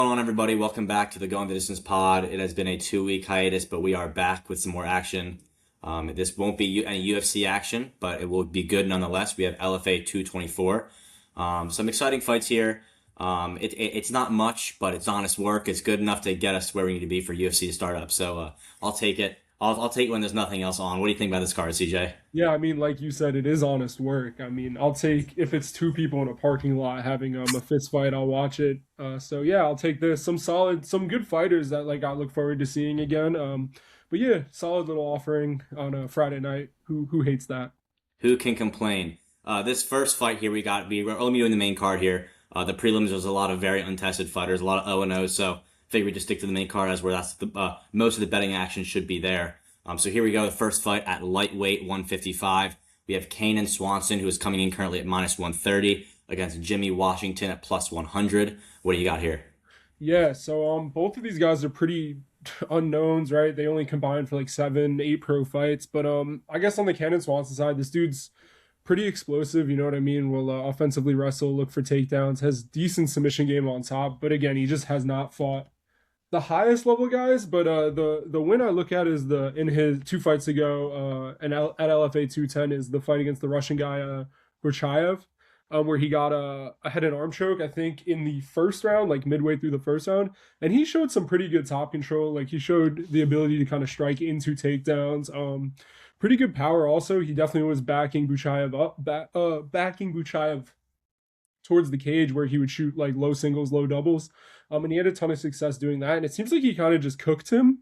Going on, everybody? Welcome back to the Going the Distance pod. It has been a 2-week hiatus, but we are back with some more action. This won't be any UFC action, but it will be good nonetheless. We have LFA 224. Some exciting fights here. It's not much, but it's honest work. It's good enough to get us where we need to be for UFC to start up. So I'll take it. I'll take it when there's nothing else on. What do you think about this card, CJ? Yeah, I mean, like you said, it is honest work. I mean, I'll take if it's two people in a parking lot having a fist fight, I'll watch it. So yeah, I'll take this. Some good fighters that like I look forward to seeing again. But yeah, solid little offering on a Friday night. Who hates that? Who can complain? This first fight here, we're only doing the main card here. The prelims, there's a lot of very untested fighters, a lot of O&Os, so I figured we just stick to the main card as where that's most of the betting action should be there. So here we go, the first fight at lightweight 155. We have Kanan Swanson, who is coming in currently at minus 130 against Jimmy Washington at plus 100. What do you got here? Yeah, so both of these guys are pretty unknowns, right? They only combined for like 7, 8 pro fights. But I guess on the Cannon Swanson side, this dude's pretty explosive, you know what I mean? Will offensively wrestle, look for takedowns, has decent submission game on top, but again, he just has not fought the highest level guys. But the win I look at is the in his 2 fights ago, at LFA 210 is the fight against the Russian guy Burchayev, where he got a head and arm choke, I think, in the first round, like midway through the first round, and he showed some pretty good top control. Like he showed the ability to kind of strike into takedowns. Pretty good power also. He definitely was backing Buchayev backing Buchayev towards the cage where he would shoot like low singles, low doubles. And he had a ton of success doing that. And it seems like he kind of just cooked him.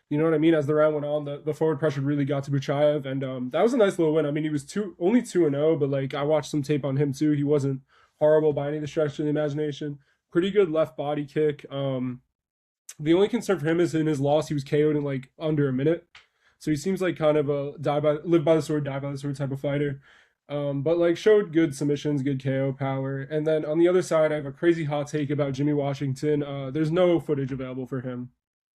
You know what I mean? As the round went on, the forward pressure really got to Buchayev, and that was a nice little win. I mean, he was only 2-0, but like I watched some tape on him too. He wasn't horrible by any of the stretch of the imagination. Pretty good left body kick. The only concern for him is in his loss, he was KO'd in like under a minute. So he seems like kind of a live by the sword, die by the sword type of fighter. But like showed good submissions, good KO power. And then on the other side, I have a crazy hot take about Jimmy Washington. There's no footage available for him.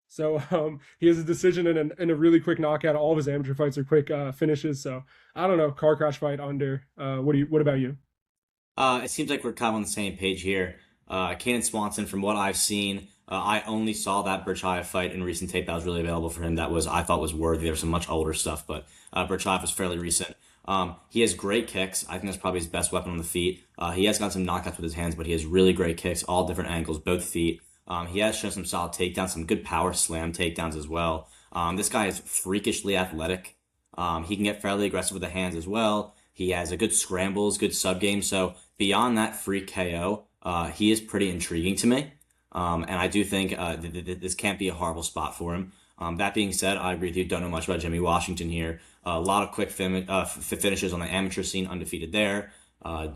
So he has a decision and a really quick knockout. All of his amateur fights are quick finishes. So I don't know, car crash fight under. What about you? It seems like we're kind of on the same page here. Kanan Swanson, from what I've seen, I only saw that Burchayev fight in recent tape that was really available for him. That was I thought was worthy. There was some much older stuff, but Burchayev was fairly recent. He has great kicks. I think that's probably his best weapon on the feet. He has got some knockouts with his hands, but he has really great kicks, all different angles, both feet. He has shown some solid takedowns, some good power slam takedowns as well. This guy is freakishly athletic. He can get fairly aggressive with the hands as well. He has a good scrambles, good sub game. So beyond that free KO, he is pretty intriguing to me. And I do think this can't be a horrible spot for him. That being said, I agree with you. Don't know much about Jimmy Washington here. A lot of quick finishes on the amateur scene, undefeated there.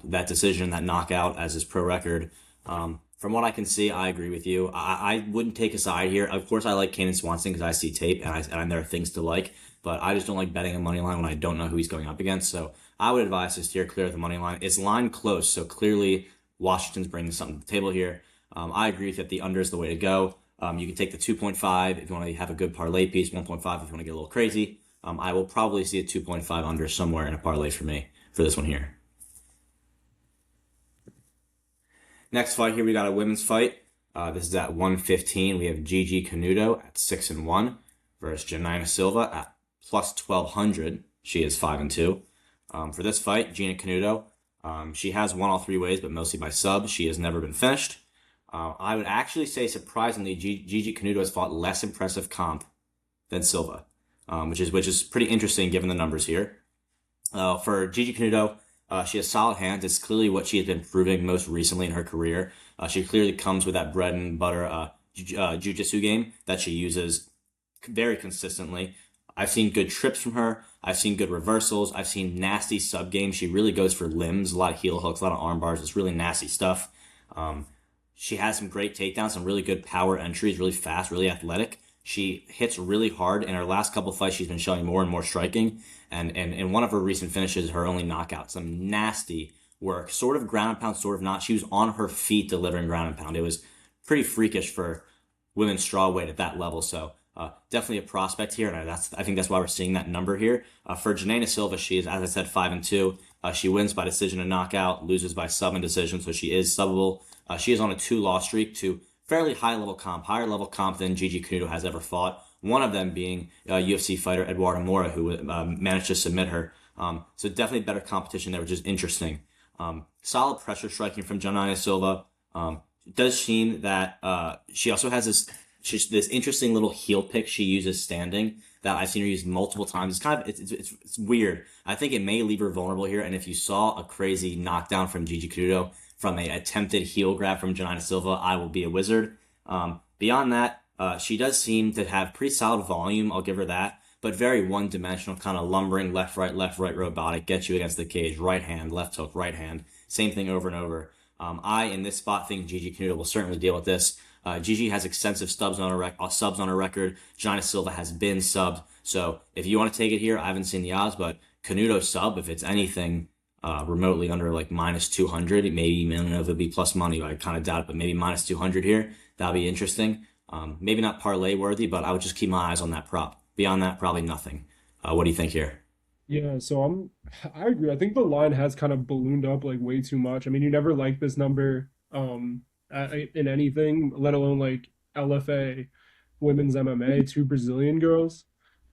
That decision, that knockout as his pro record. From what I can see, I agree with you. I wouldn't take a side here. Of course, I like Kanan Swanson because I see tape and there are things to like, but I just don't like betting a money line when I don't know who he's going up against. So I would advise to steer clear of the money line. It's line close, so clearly Washington's bringing something to the table here. I agree that the under is the way to go. You can take the 2.5 if you want to have a good parlay piece, 1.5 if you want to get a little crazy. I will probably see a 2.5 under somewhere in a parlay for me for this one here. Next fight here, we got a women's fight. This is at 115. We have Gigi Canuto at 6-1 versus Janina Silva at plus 1200. She is 5-2. For this fight, Gina Canuto, she has won all 3 ways, but mostly by sub. She has never been finished. I would actually say, surprisingly, Gigi Canuto has fought less impressive comp than Silva, which is pretty interesting given the numbers here. For Gigi Canuto, she has solid hands. It's clearly what she has been proving most recently in her career. She clearly comes with that bread and butter jiu-jitsu game that she uses very consistently. I've seen good trips from her. I've seen good reversals. I've seen nasty sub games. She really goes for limbs, a lot of heel hooks, a lot of arm bars. It's really nasty stuff. She has some great takedowns, some really good power entries, really fast, really athletic. She hits really hard. In her last couple of fights, she's been showing more and more striking. And in one of her recent finishes, her only knockout, some nasty work, sort of ground and pound, sort of not. She was on her feet delivering ground and pound. It was pretty freakish for women's strawweight at that level. So definitely a prospect here, and I think that's why we're seeing that number here. For Janina Silva, she is, as I said, 5-2. She wins by decision and knockout, loses by sub and decision, so she is subbable. She is on a 2-loss streak to fairly higher level comp than Gigi Canuto has ever fought. One of them being UFC fighter Eduardo Mora, who managed to submit her. So definitely better competition there, which is interesting. Solid pressure striking from Janina Silva. It does seem that she also has this interesting little heel pick she uses standing that I've seen her use multiple times. It's kind of it's weird. I think it may leave her vulnerable here. And if you saw a crazy knockdown from Gigi Canuto from a attempted heel grab from Janina Silva, I will be a wizard. Beyond that, she does seem to have pretty solid volume. I'll give her that. But very one-dimensional, kind of lumbering left, right, robotic. Get you against the cage. Right hand, left hook, right hand. Same thing over and over. In this spot, think Gigi Canuto will certainly deal with this. Gigi has extensive subs on her record. Janina Silva has been subbed. So if you want to take it here, I haven't seen the odds, but Canuto sub, if it's anything remotely under like minus 200, maybe, I don't know if it'd be plus money, I kind of doubt it, but maybe minus 200 here. That'll be interesting. Maybe not parlay worthy, but I would just keep my eyes on that prop. Beyond that, probably nothing. What do you think here? Yeah, so I agree. I think the line has kind of ballooned up like way too much. I mean, you never like this number in anything, let alone like LFA, women's MMA, two Brazilian girls.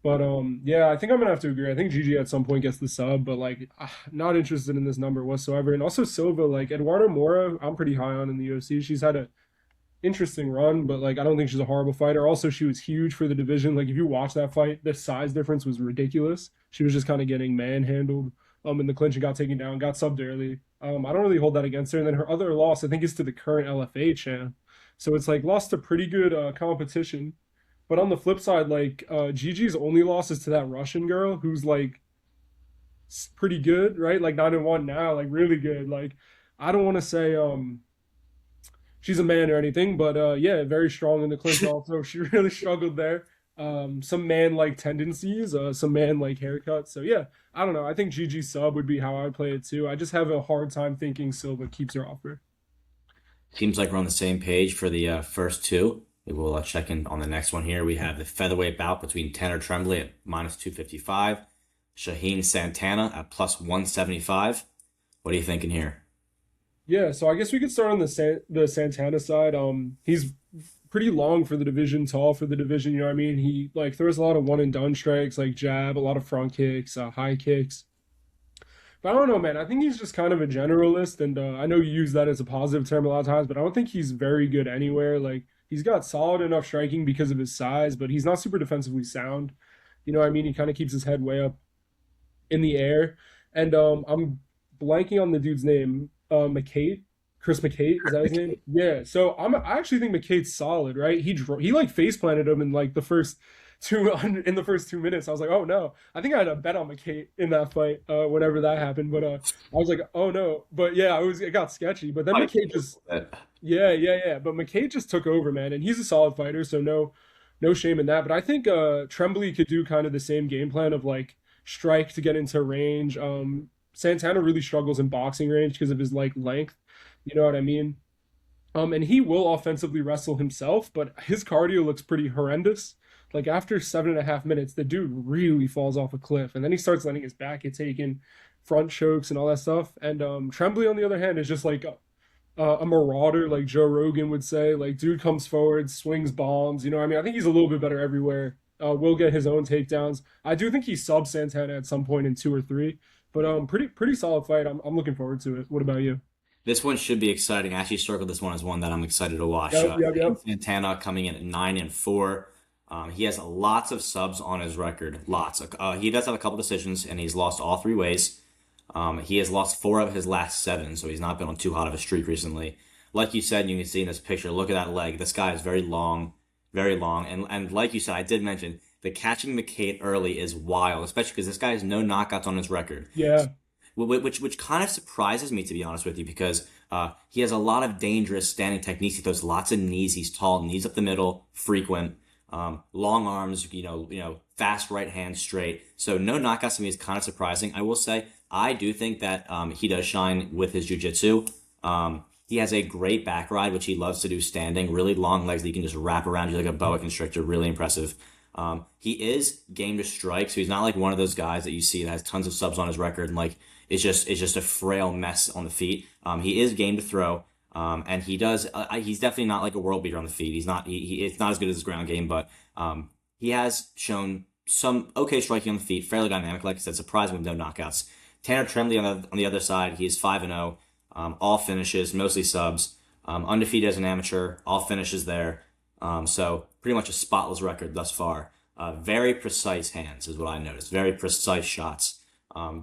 But yeah, I think I'm gonna have to agree. I think Gigi at some point gets the sub, but like not interested in this number whatsoever. And also Silva, like Eduardo Mora, I'm pretty high on in the UFC. She's had a interesting run, but like I don't think she's a horrible fighter. Also, she was huge for the division. Like if you watch that fight, the size difference was ridiculous. She was just kind of getting manhandled in the clinch and got taken down, got subbed early. I don't really hold that against her. And then her other loss, I think, is to the current LFA champ. So it's like lost to pretty good competition. But on the flip side, like Gigi's only loss is to that Russian girl who's like pretty good, right? Like 9-1 now, like really good. Like I don't want to say she's a man or anything, but yeah, very strong in the clinch. Also, she really struggled there. Some man-like tendencies, some man-like haircuts. So yeah, I don't know. I think Gigi sub would be how I would play it too. I just have a hard time thinking Silva keeps her offer. Seems like we're on the same page for the first two. We will check in on the next one here. We have the featherweight bout between Tanner Tremblay at minus 255, Shaheen Santana at plus 175. What are you thinking here? Yeah, so I guess we could start on the Santana side. He's pretty long for the division, tall for the division. You know what I mean? He like throws a lot of one and done strikes, like jab, a lot of front kicks, high kicks. But I don't know, man. I think he's just kind of a generalist, and I know you use that as a positive term a lot of times, but I don't think he's very good anywhere. Like he's got solid enough striking because of his size, but he's not super defensively sound. You know what I mean? He kind of keeps his head way up in the air, and I'm blanking on the dude's name. McCate, Chris McCate, is that his name? Yeah. So I actually think McCate's solid, right? He like face planted him in like the first 2 minutes. I was like, oh no. I think I had a bet on McCate in that fight, whenever that happened. But I was like, oh no. But yeah, it got sketchy. But then McCate just yeah. But McCate just took over, man, and he's a solid fighter, so no shame in that. But I think Tremblay could do kind of the same game plan of like strike to get into range. Santana really struggles in boxing range because of his like length. You know what I mean? And he will offensively wrestle himself, but his cardio looks pretty horrendous. Like after 7.5 minutes, the dude really falls off a cliff, and then he starts letting his back get taken, front chokes and all that stuff. And Tremblay, on the other hand, is just like a marauder, like Joe Rogan would say. Like dude comes forward, swings bombs. You know what I mean? I think he's a little bit better everywhere. Will get his own takedowns. I do think he subs Santana at some point in 2 or 3. But pretty solid fight. I'm looking forward to it. What about you? This one should be exciting. I actually circled this one as one that I'm excited to watch. Yep. Santana coming in at 9-4. He has lots of subs on his record. Lots. He does have a couple decisions, and he's lost all 3 ways. He has lost 4 of his last 7, so he's not been on too hot of a streak recently. Like you said, you can see in this picture, look at that leg. This guy is very long. And like you said, I did mention, the catching McCade early is wild, especially because this guy has no knockouts on his record. Yeah. Which kind of surprises me, to be honest with you, because he has a lot of dangerous standing techniques. He throws lots of knees. He's tall, knees up the middle, frequent, long arms, fast right hand straight. So no knockouts to me is kind of surprising. I will say, I do think that he does shine with his jiu-jitsu. He has a great back ride, which he loves to do standing. Really long legs that you can just wrap around you like a boa constrictor. Really impressive. He is game to strike, so he's not like one of those guys that you see that has tons of subs on his record and like it's just a frail mess on the feet. He is game to throw. And he does. He's definitely not like a world beater on the feet. He's not. It's not as good as his ground game, but he has shown some okay striking on the feet, fairly dynamic. Like I said, surprising with no knockouts. Tanner Tremblay on the other side, he's 5-0, all finishes, mostly subs, undefeated as an amateur, all finishes there. So pretty much a spotless record thus far. Very precise hands is what I noticed. Very precise shots.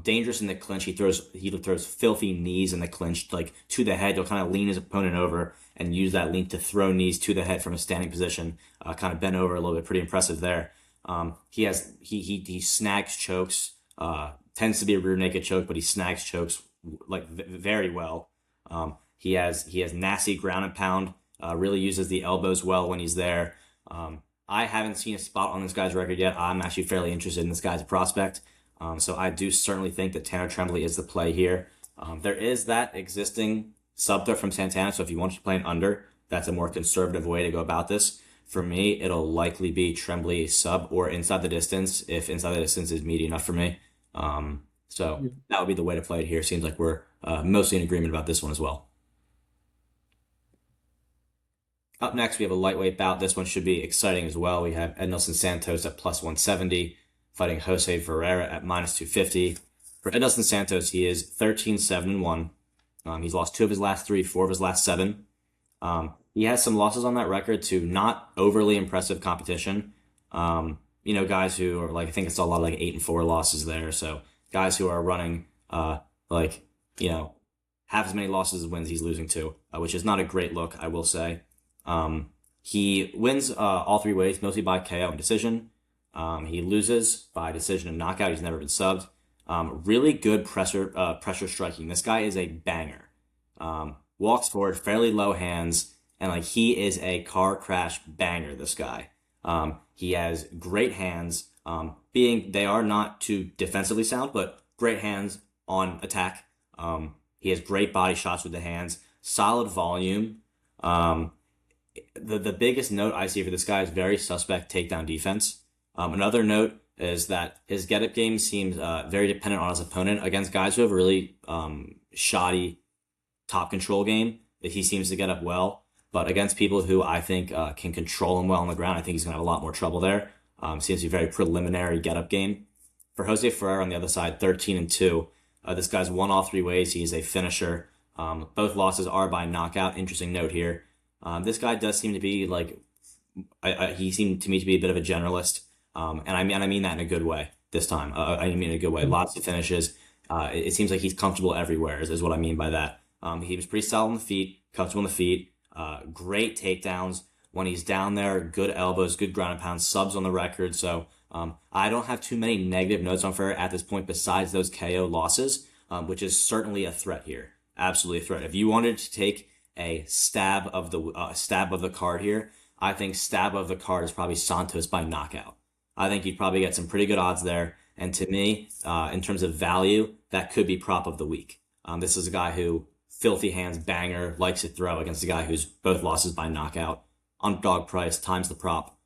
Dangerous in the clinch. He throws filthy knees in the clinch, like to the head. He'll kind of lean his opponent over and use that lean to throw knees to the head from a standing position. Kind of bent over a little bit. Pretty impressive there. He snags chokes. Tends to be a rear naked choke, but he snags chokes like very well. He has nasty ground and pound. Really uses the elbows well when he's there. I haven't seen a spot on this guy's record yet. I'm actually fairly interested in this guy's prospect. So I do certainly think that Tanner Tremblay is the play here. There is that existing sub threat from Santana, so if you want to play an under, that's a more conservative way to go about this. For me, it'll likely be Tremblay sub or inside the distance, if inside the distance is meaty enough for me. So that would be the way to play it here. Seems like we're mostly in agreement about this one as well. Up next, we have a lightweight bout. This one should be exciting as well. We have Ednilson Santos at plus 170, fighting Jose Ferreira at minus 250. For Ednilson Santos, he is 13-7-1. He's lost 2 of his last 3, 4 of his last 7. He has some losses on that record to not overly impressive competition. Guys who are like, I think it's a lot of like 8-4 losses there. So guys who are running like, half as many losses as wins he's losing to, which is not a great look, I will say. He wins all 3 ways, mostly by KO and decision. He loses by decision and knockout. He's never been subbed. Really good pressure striking. This guy is a banger. Walks forward, fairly low hands, and like he is a car crash banger. This guy. He has great hands. They are not too defensively sound, but great hands on attack. He has great body shots with the hands. Solid volume. The biggest note I see for this guy is very suspect takedown defense. Another note is that his get-up game seems very dependent on his opponent against guys who have a really shoddy top control game. That he seems to get up well, but against people who I think can control him well on the ground, I think he's gonna have a lot more trouble there. Seems to be a very preliminary get-up game. For Jose Ferreira on the other side, 13-2. This guy's won all 3 ways. He's a finisher. Both losses are by knockout. Interesting note here. This guy does seem to be like, he seemed to me to be a bit of a generalist. And I mean that in a good way this time. I mean in a good way. Lots of finishes. It seems like he's comfortable everywhere is what I mean by that. He was pretty solid on the feet, comfortable on the feet, great takedowns. When he's down there, good elbows, good ground and pound, subs on the record. So I don't have too many negative notes on Ferrer at this point besides those KO losses, which is certainly a threat here. Absolutely a threat. If you wanted to take a stab of the card here, I think stab of the card is probably Santos by knockout. I think you'd probably get some pretty good odds there. And to me, in terms of value, that could be prop of the week. This is a guy who filthy hands banger, likes to throw against a guy who's both losses by knockout. Underdog price times the prop,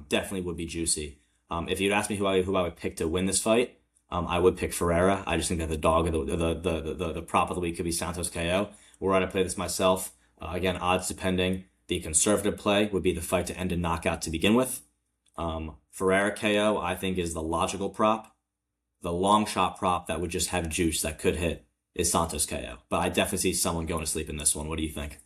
definitely would be juicy. If you'd ask me who I would pick to win this fight, I would pick Ferreira. I just think that the dog of the prop of the week could be Santos KO. Were I to play this myself, again, odds depending. The conservative play would be the fight to end in knockout to begin with. Ferreira KO, I think, is the logical prop. The long shot prop that would just have juice that could hit is Santos KO. But I definitely see someone going to sleep in this one. What do you think?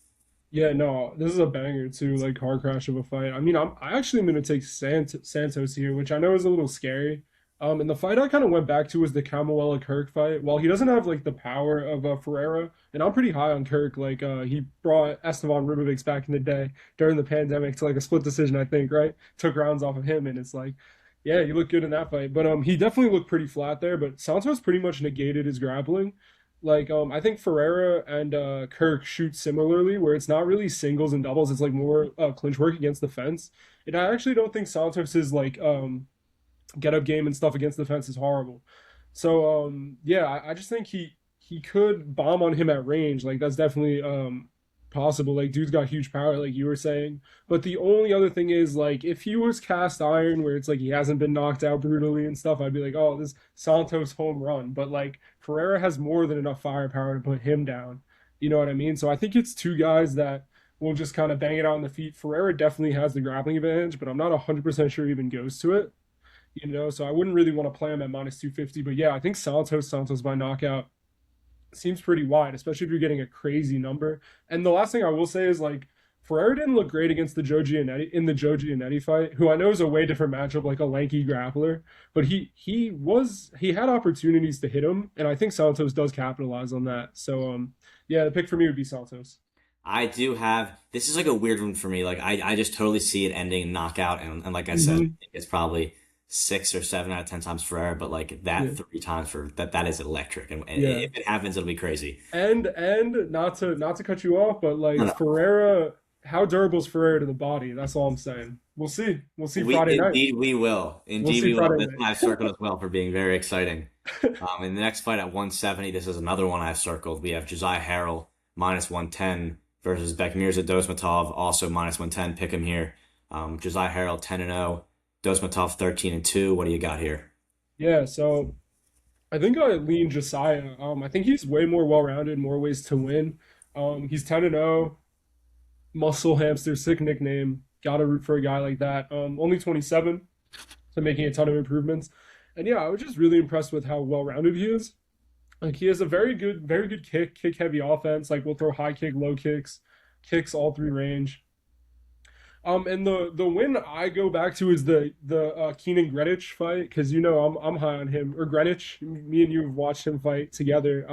Yeah, no, this is a banger too, like car crash of a fight. I mean, I actually am gonna take Santos here, which I know is a little scary. And the fight I kind of went back to was the Camuela Kirk fight. While he doesn't have like the power of Ferreira, and I'm pretty high on Kirk. Like he brought Esteban Ribovics back in the day during the pandemic to like a split decision, I think, right? Took rounds off of him, and it's like, yeah, he looked good in that fight. But he definitely looked pretty flat there. But Santos pretty much negated his grappling. Like I think Ferreira and Kirk shoot similarly, where it's not really singles and doubles. It's like more clinch work against the fence. And I actually don't think Santos's like get up game and stuff against the fence is horrible. So yeah, I just think he could bomb on him at range. Like that's definitely possible. Like dude's got huge power, like you were saying. But the only other thing is like if he was cast iron where it's like he hasn't been knocked out brutally and stuff, I'd be like, oh, this Santos home run. But like Ferreira has more than enough firepower to put him down. You know what I mean? So I think it's two guys that will just kind of bang it out on the feet. Ferreira definitely has the grappling advantage, but I'm not 100% sure he even goes to it. So I wouldn't really want to play him at minus 250. But yeah, I think Santos by knockout seems pretty wide, especially if you're getting a crazy number. And the last thing I will say is like Ferreira didn't look great against the Joe Giannetti in the Joe Giannetti fight, who I know is a way different matchup, like a lanky grappler. But he had opportunities to hit him, and I think Santos does capitalize on that. So yeah, the pick for me would be Santos. I do have this is like a weird one for me. Like I just totally see it ending knockout, and like I said, Hmm. it's probably 6 or 7 out of 10 times for error, but like Yeah, that 3 times for that is electric, and yeah. if it happens, it'll be crazy. And not to cut you off, but No, like no. Ferreira, how durable is Ferreira to the body? That's all I'm saying. We'll see. We'll see We Friday night. indeed we will. We'll Indeed see we will. Friday This night. one I've circled as well for being very exciting. In the next fight at 170, this is another one I've circled. We have Josiah Harrell minus 110 versus Bekmirza Dosmatov, also minus 110. Pick him here. Josiah Harrell 10-0, Dosmatov 13-2. What do you got here? Yeah, so I think I lean Josiah. I think he's way more well-rounded, more ways to win. He's 10-0, muscle hamster, sick nickname. Gotta root for a guy like that. Only 27, so making a ton of improvements. And yeah, I was just really impressed with how well-rounded he is. Like he has a very good kick heavy offense. Like we'll throw high kick, low kicks, kicks all three range. And the win I go back to is the Keenan Greenwich fight because I'm high on him or Greenwich. Me and you have watched him fight together.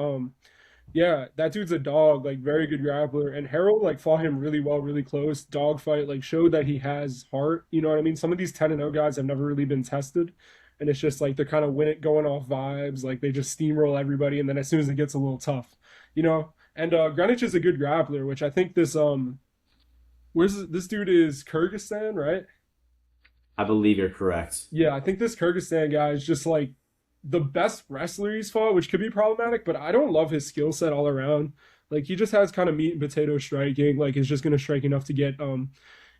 Yeah, that dude's a dog, like very good grappler. And Harold like fought him really well, really close. Dog fight, like showed that he has heart. You know what I mean? Some of these 10-0 guys have never really been tested. And it's just like they're kind of win it going off vibes, like they just steamroll everybody, and then as soon as it gets a little tough, you know. And Greenwich is a good grappler, which I think this dude is Kyrgyzstan, right? I believe you're correct. Yeah, I think this Kyrgyzstan guy is just like the best wrestler he's fought, which could be problematic, but I don't love his skill set all around. Like he just has kind of meat and potato striking, like is just gonna strike enough to get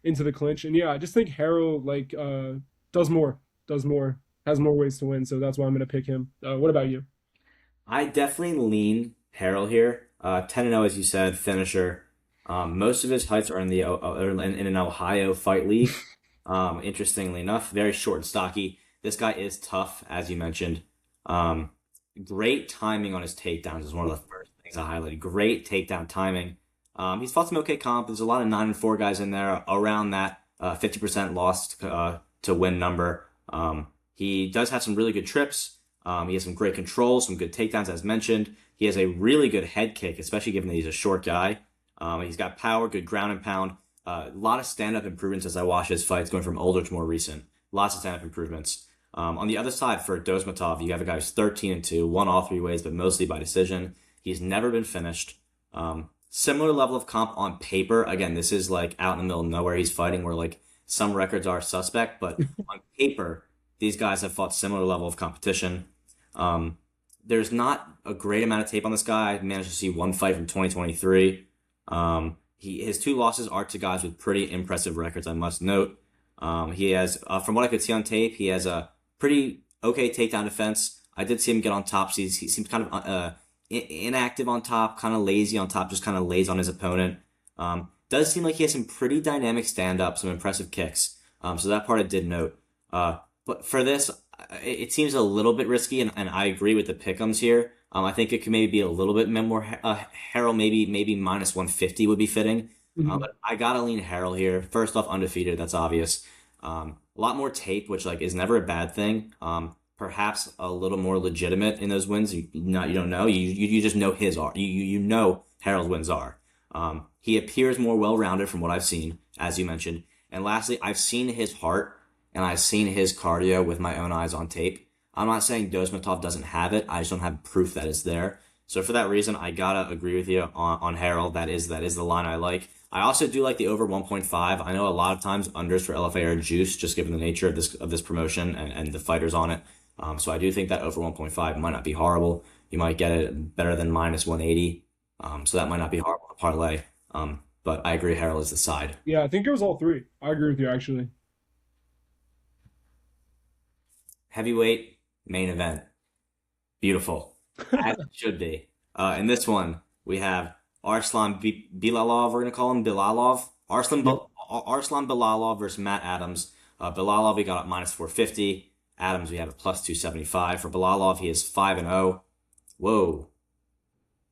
into the clinch. And yeah, I just think Harold like does more, does more, has more ways to win, so that's why I'm gonna pick him. What about you? I definitely lean Harrell here. 10-0, as you said, finisher. Most of his fights are in the in an Ohio fight league. Interestingly enough, very short and stocky. This guy is tough, as you mentioned. Um, Great timing on his takedowns is one of the first things I highlighted. Great takedown timing. He's fought some okay comp. There's a lot of 9-4 guys in there around that 50% lost to win number. He does have some really good trips. He has some great control, some good takedowns, as mentioned. He has a really good head kick, especially given that he's a short guy. He's got power, good ground and pound. A lot of stand-up improvements as I watch his fights, going from older to more recent. Lots of stand-up improvements. On the other side, for Dosmatov, you have a guy who's 13-2, won all three ways, but mostly by decision. He's never been finished. Similar level of comp on paper. Again, this is like out in the middle of nowhere. He's fighting where like some records are suspect, but on paper, these guys have fought similar level of competition. Um, there's not a great amount of tape on this guy. I managed to see one fight from 2023. His two losses are to guys with pretty impressive records, I must note. He has, from what I could see on tape, he has a pretty okay takedown defense. I did see him get on top. He seems kind of inactive on top, kind of lazy on top, just kind of lays on his opponent. Does seem like he has some pretty dynamic stand-ups, some impressive kicks. So that part I did note. But for this, it seems a little bit risky, and I agree with the pick'ems here. I think it could maybe be a little bit more Harrell, maybe minus 150 would be fitting. Mhm. But I gotta lean Harrell here. First off, undefeated, that's obvious. A lot more tape, which like is never a bad thing. Perhaps a little more legitimate in those wins. You don't know. You just know his are. You know Harrell's wins are. He appears more well-rounded from what I've seen, as you mentioned. And lastly, I've seen his heart and I've seen his cardio with my own eyes on tape. I'm not saying Dosmatov doesn't have it. I just don't have proof that it's there. So for that reason, I gotta agree with you on Harold. That is the line I like. I also do like the over 1.5. I know a lot of times unders for LFA are juice, just given the nature of this promotion and the fighters on it. So I do think that over 1.5 might not be horrible. You might get it better than minus 180. So that might not be horrible to parlay. But I agree Harold is the side. Yeah, I think it was all three. I agree with you actually. Heavyweight main event. Beautiful. As it should be. In this one, we have Bilalov, we're gonna call him Bilalov. Yep. Arslan Bilalov versus Matt Adams. Bilalov we got at minus 450. Adams we have a plus 275. For Bilalov, he is 5-0. Whoa.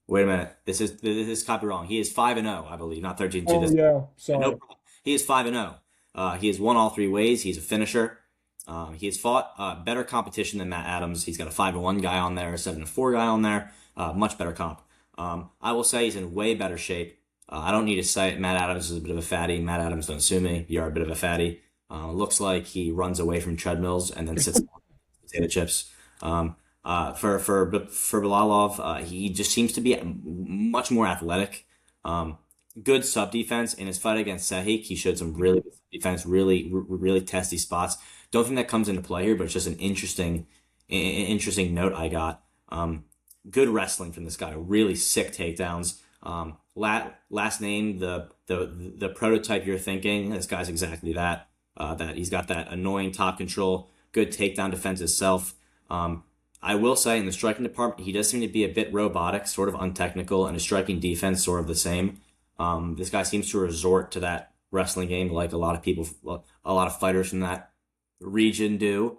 Wait a minute. This copy wrong. He is 5-0, I believe, not 13-2. Oh This yeah, no sorry. problem. He is 5-0. He has won all three ways. He's a finisher. He has fought better competition than Matt Adams. He's got a 5-1 guy on there, a 7-4 guy on there. Much better comp. I will say he's in way better shape. I don't need to cite Matt Adams is a bit of a fatty. Matt Adams, don't sue me. You're a bit of a fatty. Looks like he runs away from treadmills and then sits on potato chips. For Bilalov, he just seems to be much more athletic. Good sub defense in his fight against Sehik. He showed some really good defense, really testy spots. Don't think that comes into play here, but it's just an interesting note I got. Good wrestling from this guy. Really sick takedowns. Last name, the prototype you're thinking. This guy's exactly that. That he's got that annoying top control, good takedown defense itself. I will say in the striking department, he does seem to be a bit robotic, sort of untechnical, and his striking defense sort of the same. This guy seems to resort to that wrestling game like a lot of people, well, a lot of fighters from that region do.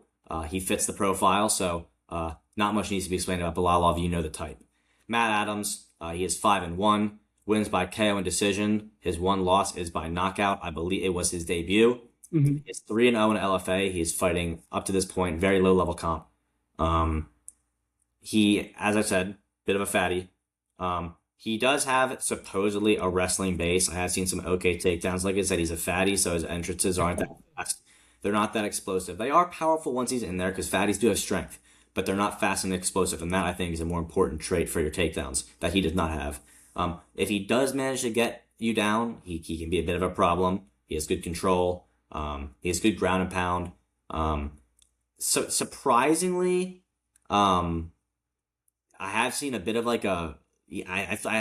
He fits the profile, so not much needs to be explained about Bilalov. You know the type. Matt Adams, he is 5-1, wins by KO and decision. His one loss is by knockout. I believe it was his debut. Hmm. He's 3-0 in LFA. He's fighting up to this point very low level comp. Um, he, as I said, bit of a fatty. He does have supposedly a wrestling base. I have seen some okay takedowns. Like I said, he's a fatty, so his entrances aren't that fast. They're not that explosive. They are powerful once he's in there because fatties do have strength, but they're not fast and explosive. And that I think is a more important trait for your takedowns that he does not have. If he does manage to get you down, he can be a bit of a problem. He has good control. He has good ground and pound. So surprisingly, um, I have seen a bit of like I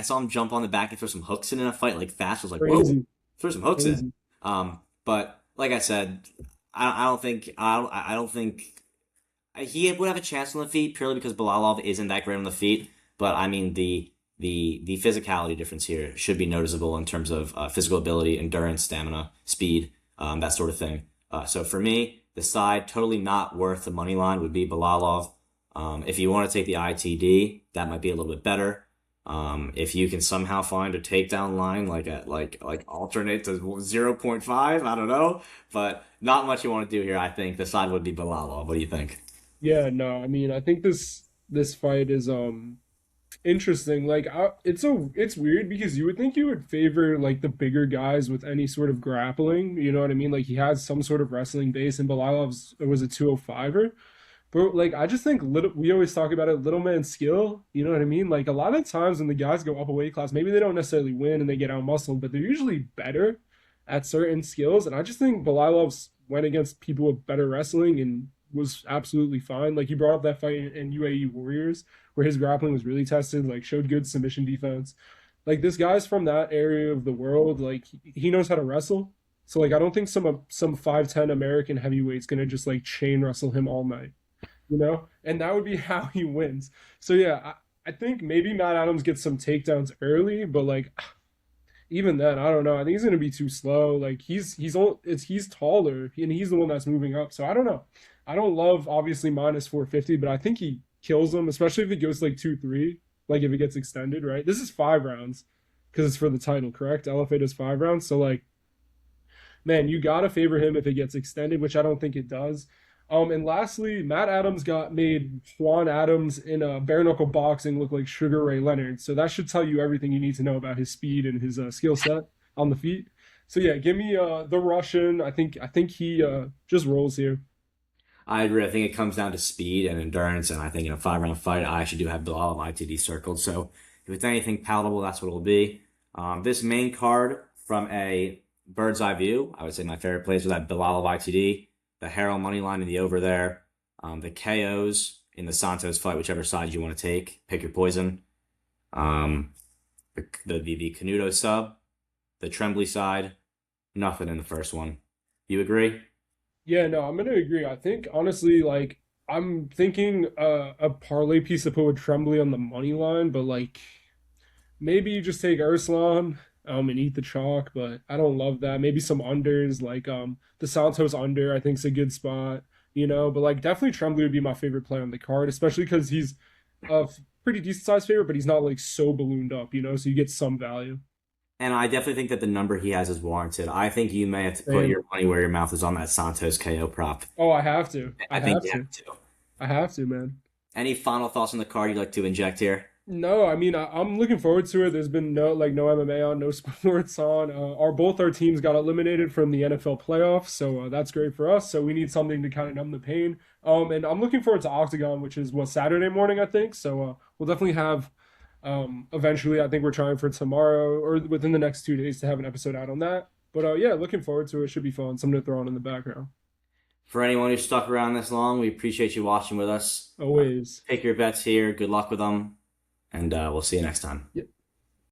saw him jump on the back and throw some hooks in a fight like fast. I was like, whoa, Crazy, throw some hooks in. crazy. But like I said, I don't think he would have a chance on the feet purely because Bilalov isn't that great on the feet. But I mean the physicality difference here should be noticeable in terms of physical ability, endurance, stamina, speed, that sort of thing. So for me, the side totally not worth the money line would be Bilalov. If you want to take the ITD, that might be a little bit better. If you can somehow find a takedown line like alternate to 0.5, I don't know, but not much you want to do here. I think the side would be Bilalov. What do you think? Yeah, no, I mean, I think this fight is interesting. Like, it's weird because you would think you would favor like the bigger guys with any sort of grappling. You know what I mean? Like he has some sort of wrestling base, and Belilov's was a 205er. But like I just think little we always talk about it, little man skill, you know what I mean? Like a lot of times when the guys go up a weight class, maybe they don't necessarily win and they get out muscled, but they're usually better at certain skills. And I just think Belilov's went against people with better wrestling and was absolutely fine. Like you brought up that fight in UAE Warriors where his grappling was really tested, like showed good submission defense. Like this guy's from that area of the world, like he knows how to wrestle. So like I don't think some 5'10" American heavyweight's gonna just like chain wrestle him all night, you know? And that would be how he wins. So yeah, I think maybe Matt Adams gets some takedowns early, but like even then, I don't know. I think he's gonna be too slow. Like he's taller and he's the one that's moving up. So I don't know. I don't love obviously minus 450, but I think he kills him, especially if it goes like 2-3, like if it gets extended, right? This is 5 rounds because it's for the title, correct? LFA does 5 rounds. So like man, you gotta favor him if it gets extended, which I don't think it does. And lastly, Matt Adams got made Juan Adams in bare knuckle boxing look like Sugar Ray Leonard. So that should tell you everything you need to know about his speed and his skill set on the feet. So yeah, give me the Russian. I think he just rolls here. I agree. I think it comes down to speed and endurance, and I think in a 5 round fight, I actually do have Bilalov ITD circled. So if it's anything palatable, that's what it'll be. This main card from a bird's eye view, I would say my favorite plays are that Bilalov ITD, the Harrow money line in the over there, the KOs in the Santos fight, whichever side you want to take, pick your poison. Um, the Canuto sub, the Tremblay side, nothing in the first one. You agree? Yeah, no, I'm gonna agree. I think honestly, like I'm thinking a parlay piece to put with Tremblay on the money line, but like maybe you just take Urslan and eat the chalk, but I don't love that. Maybe some unders like the Santos under I think's a good spot, but like definitely Tremblay would be my favorite player on the card, especially because he's a pretty decent sized favorite, but he's not like so ballooned up, so you get some value. And I definitely think that the number he has is warranted. I think you may have to put Same. your money where your mouth is on that Santos KO prop. Oh, I have to. I I think have you to. have to. I have to, man. Any final thoughts on the card you'd like to inject here? No, I mean I'm looking forward to it. There's been no MMA on, no sports on. Our teams got eliminated from the NFL playoffs, so that's great for us. So we need something to kind of numb the pain. And I'm looking forward to Octagon, which is what Saturday morning I think. So we'll definitely have eventually. I think we're trying for tomorrow or within the next 2 days to have an episode out on that. But yeah, looking forward to it. Should be fun. Something to throw on in the background. For anyone who stuck around this long, we appreciate you watching with us. Always. Take your bets here. Good luck with them, and we'll see you next time. Yeah.